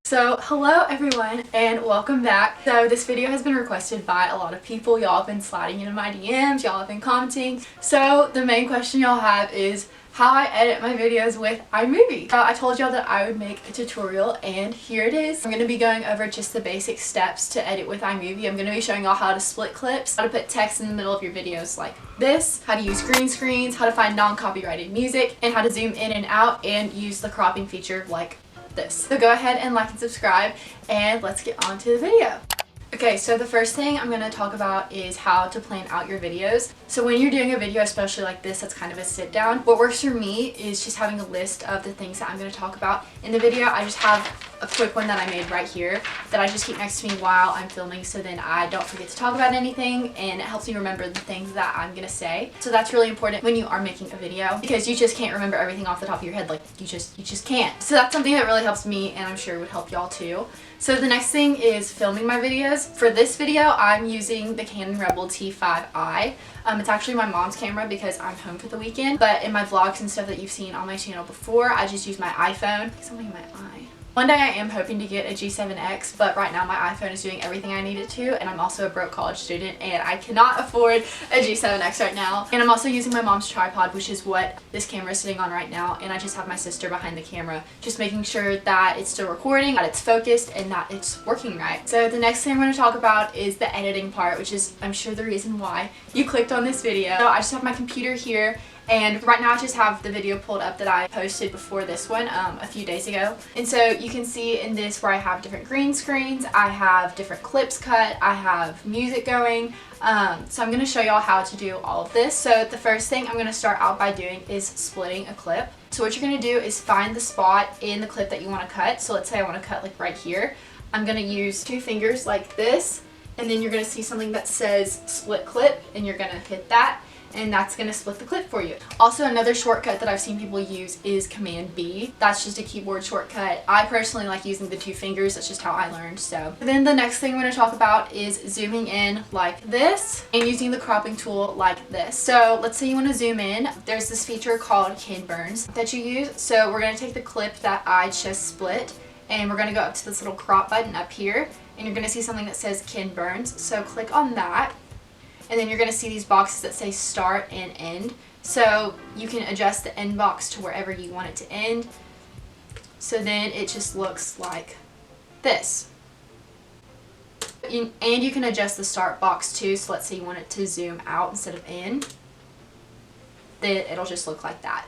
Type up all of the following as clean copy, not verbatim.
So hello everyone and welcome back. So this video has been requested by a lot of people. Y'all have been sliding into my DMs, y'all have been commenting. So the main question y'all have is how I edit my videos with iMovie. I told y'all that I would make a tutorial and here it is. I'm going to be going over just the basic steps to edit with iMovie. I'm going to be showing y'all how to split clips, how to put text in the middle of your videos like this, how to use green screens, how to find non-copyrighted music, and how to zoom in and out and use the cropping feature like this. So go ahead and like and subscribe and let's get on to the video. Okay, so the first thing I'm going to talk about is how to plan out your videos. So when you're doing a video, especially like this, that's kind of a sit down, what works for me is just having a list of the things that I'm going to talk about in the video. I just have a quick one that I made right here that I just keep next to me while I'm filming, so then I don't forget to talk about anything and it helps me remember the things that I'm going to say. So that's really important when you are making a video because you just can't remember everything off the top of your head. Like you just can't. So that's something that really helps me and I'm sure would help y'all too. So the next thing is filming my videos. For this video, I'm using the Canon Rebel T5i. It's actually my mom's camera because I'm home for the weekend, but in my vlogs and stuff that you've seen on my channel before, I just use my iPhone. Something in my eye. One day I am hoping to get a G7X, but right now my iPhone is doing everything I need it to, and I'm also a broke college student and I cannot afford a G7X right now. And I'm also using my mom's tripod, which is what this camera is sitting on right now, and I just have my sister behind the camera, just making sure that it's still recording, that it's focused, and that it's working right. So the next thing I'm going to talk about is the editing part, which is, I'm sure, the reason why you clicked on this video. So I just have my computer here. And right now I just have the video pulled up that I posted before this one a few days ago. And so you can see in this where I have different green screens, I have different clips cut, I have music going. So I'm going to show y'all how to do all of this. So the first thing I'm going to start out by doing is splitting a clip. So what you're going to do is find the spot in the clip that you want to cut. So let's say I want to cut like right here. I'm going to use two fingers like this, and then you're going to see something that says split clip, and you're going to hit that. And that's going to split the clip for you. Also, another shortcut that I've seen people use is Command B. That's just a keyboard shortcut. I personally like using the two fingers. That's just how I learned. So then the next thing I'm going to talk about is zooming in like this and using the cropping tool like this. So let's say you want to zoom in. There's this feature called Ken Burns that you use. So we're going to take the clip that I just split and we're going to go up to this little crop button up here, and you're going to see something that says Ken Burns. So click on that. And then you're going to see these boxes that say start and end. So you can adjust the end box to wherever you want it to end. So then it just looks like this. And you can adjust the start box too. So let's say you want it to zoom out instead of in. Then it'll just look like that.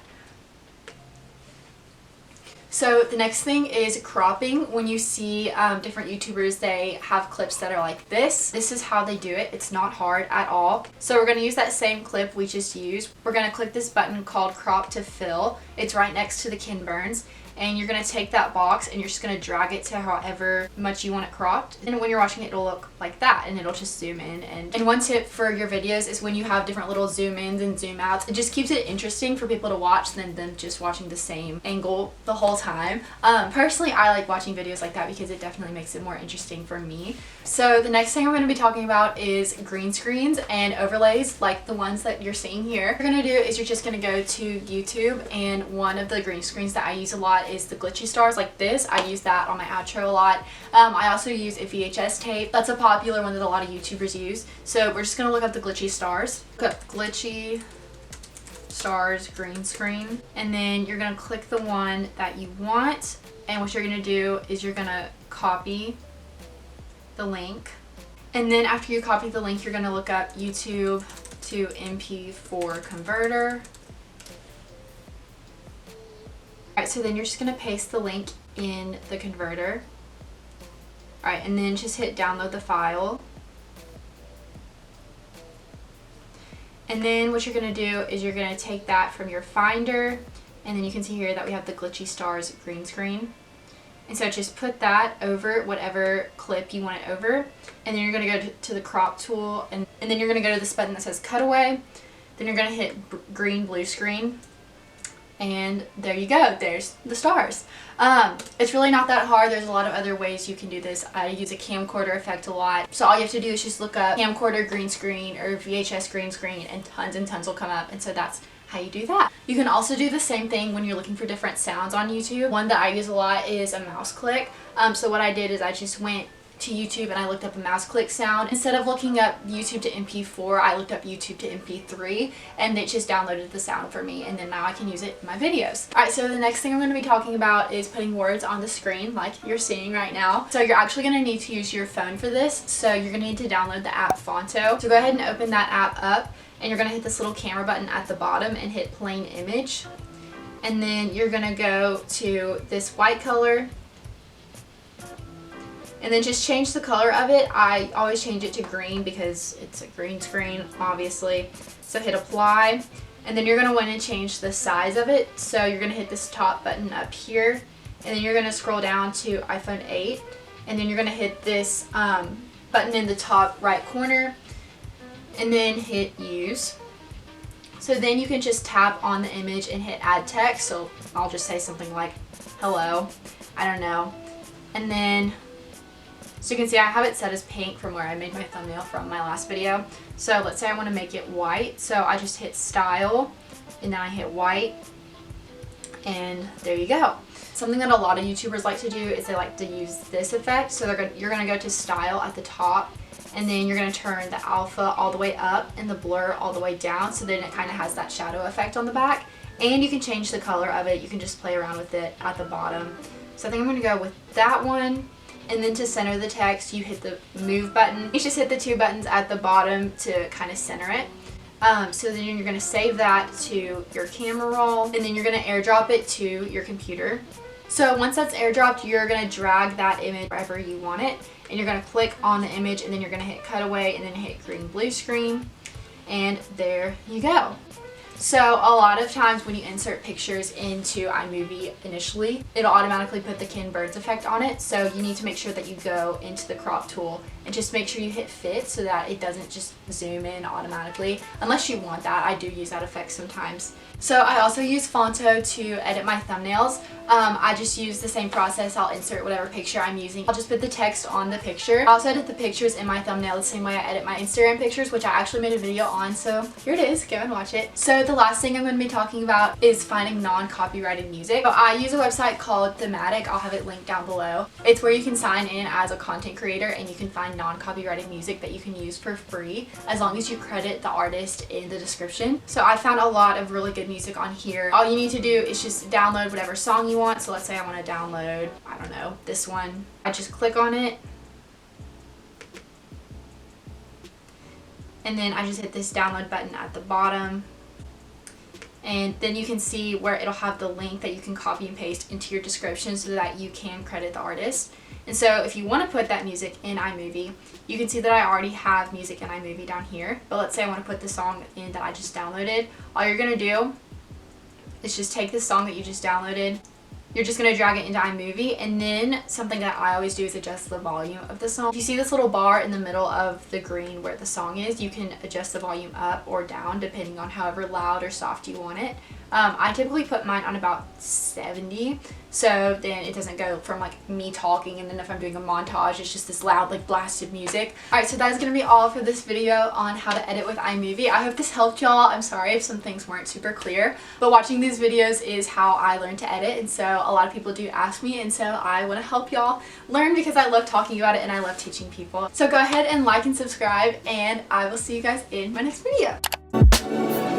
So the next thing is cropping. When you see different YouTubers, they have clips that are like this. This is how they do it. It's not hard at all. So we're going to use that same clip we just used. We're going to click this button called crop to fill. It's right next to the Ken Burns. And you're going to take that box and you're just going to drag it to however much you want it cropped. And when you're watching it, it'll look like that and it'll just zoom in. And one tip for your videos is when you have different little zoom ins and zoom outs, it just keeps it interesting for people to watch than them just watching the same angle the whole time. Personally, I like watching videos like that because it definitely makes it more interesting for me. So the next thing I'm going to be talking about is green screens and overlays like the ones that you're seeing here. What you're going to do is you're just going to go to YouTube, and one of the green screens that I use a lot is the glitchy stars like this. I use that on my outro a lot. I also use a VHS tape. That's a popular one that a lot of YouTubers use. So we're just going to look up the glitchy stars. Look up glitchy stars green screen, and then you're going to click the one that you want, and what you're going to do is you're going to copy the link, and then after you copy the link, you're going to look up YouTube to MP4 converter. Alright, so then you're just going to paste the link in the converter. Alright, and then just hit download the file. And then what you're going to do is you're going to take that from your Finder, and then you can see here that we have the glitchy stars green screen. And so just put that over whatever clip you want it over, and then you're going to go to the crop tool, and then you're going to go to this button that says cutaway. Then you're going to hit green blue screen. And there you go, there's the stars. It's really not that hard. There's a lot of other ways you can do this. I use a camcorder effect a lot. So all you have to do is just look up camcorder green screen or VHS green screen and tons will come up. And so that's how you do that. You can also do the same thing when you're looking for different sounds on YouTube. One that I use a lot is a mouse click. So what I did is I just went to YouTube and I looked up a mouse click sound. Instead of looking up YouTube to MP4, I looked up YouTube to MP3 and it just downloaded the sound for me, and then now I can use it in my videos. Alright, so the next thing I'm going to be talking about is putting words on the screen like you're seeing right now. So you're actually going to need to use your phone for this, so you're going to need to download the app Fonto. So go ahead and open that app up, and you're going to hit this little camera button at the bottom and hit plain image, and then you're going to go to this white color, and then just change the color of it. I always change it to green because it's a green screen, obviously. So hit apply, and then you're going to want to change the size of it. So you're going to hit this top button up here, and then you're going to scroll down to iPhone 8, and then you're going to hit this button in the top right corner, and then hit use. So then you can just tap on the image and hit add text. So I'll just say something like hello, I don't know, and then so you can see I have it set as pink from where I made my thumbnail from my last video. So let's say I want to make it white. So I just hit style, and then I hit white, and there you go. Something that a lot of YouTubers like to do is they like to use this effect. So you're going to go to style at the top, and then you're going to turn the alpha all the way up and the blur all the way down, so then it kind of has that shadow effect on the back. And you can change the color of it. You can just play around with it at the bottom. So I think I'm going to go with that one. And then to center the text, you hit the move button. You just hit the two buttons at the bottom to kind of center it. So then you're going to save that to your camera roll, and then you're going to airdrop it to your computer. So once that's airdropped, you're going to drag that image wherever you want it, and you're going to click on the image, and then you're going to hit cutaway, and then hit green blue screen, and there you go. So a lot of times when you insert pictures into iMovie initially, it'll automatically put the Ken Burns effect on it. So you need to make sure that you go into the crop tool and just make sure you hit fit so that it doesn't just zoom in automatically. Unless you want that, I do use that effect sometimes. So I also use Fonto to edit my thumbnails. I just use the same process. I'll insert whatever picture I'm using. I'll just put the text on the picture. I also edit the pictures in my thumbnail the same way I edit my Instagram pictures, which I actually made a video on, so here it is, go and watch it. So the last thing I'm going to be talking about is finding non-copyrighted music. So I use a website called Thematic. I'll have it linked down below. It's where you can sign in as a content creator and you can find non-copyrighted music that you can use for free as long as you credit the artist in the description. So I found a lot of really good music on here. All you need to do is just download whatever song you want. So let's say I want to download, I don't know, this one. I just click on it, and then I just hit this download button at the bottom, and then you can see where it'll have the link that you can copy and paste into your description so that you can credit the artist. And so if you want to put that music in iMovie, you can see that I already have music in iMovie down here. But let's say I want to put the song in that I just downloaded. All you're going to do is just take the song that you just downloaded. You're just going to drag it into iMovie, and then something that I always do is adjust the volume of the song. If you see this little bar in the middle of the green where the song is, you can adjust the volume up or down depending on however loud or soft you want it. I typically put mine on about 70, so then it doesn't go from like me talking, and then if I'm doing a montage, it's just this loud like blasted music. Alright, so that is going to be all for this video on how to edit with iMovie. I hope this helped y'all. I'm sorry if some things weren't super clear, but watching these videos is how I learned to edit, and so a lot of people do ask me, and so I want to help y'all learn because I love talking about it and I love teaching people. So go ahead and like and subscribe, and I will see you guys in my next video.